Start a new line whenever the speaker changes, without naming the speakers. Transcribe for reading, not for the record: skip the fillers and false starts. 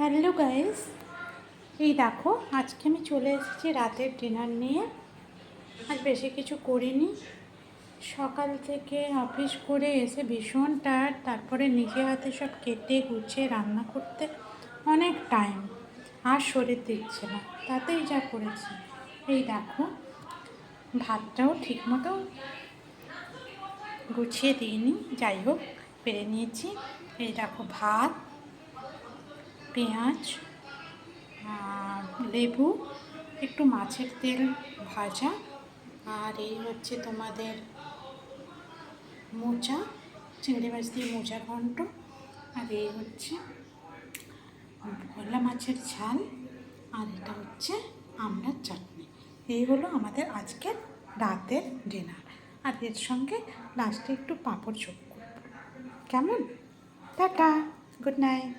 Hello guys, এই দেখো আজকে আমি চলে এসেছি রাতের ডিনার নিয়ে। আজ বেশি কিছু করিনি, সকাল থেকে অফিস করে এসে ভীষণ টায়ার্ড। তারপরে নিজে হাতে সব কেটে গুছিয়ে রান্না করতে অনেক টাইম, আর শরীর দিচ্ছে না, তাতেই যা করেছি। এই দেখো ভাতটাও ঠিকমতো গুছিয়ে দিইনি, যাই হোক পেরে নিয়েছি। এই দেখো ভাত, পেঁয়াজ, লেবু, একটু মাছের তেল ভাজা, আর এই হচ্ছে তোমাদের মোচা, চিংড়ি মাছ দিয়ে মোচা ঘন্ট, আর এই হচ্ছে ভোলা মাছের ঝাল, আর এটা হচ্ছে আমড়ার চাটনি। এই হলো আমাদের আজকের রাতের ডিনার। আর এর সঙ্গে লাস্টে একটু পাঁপড় যোগ করব। কেমন? Tata, good night.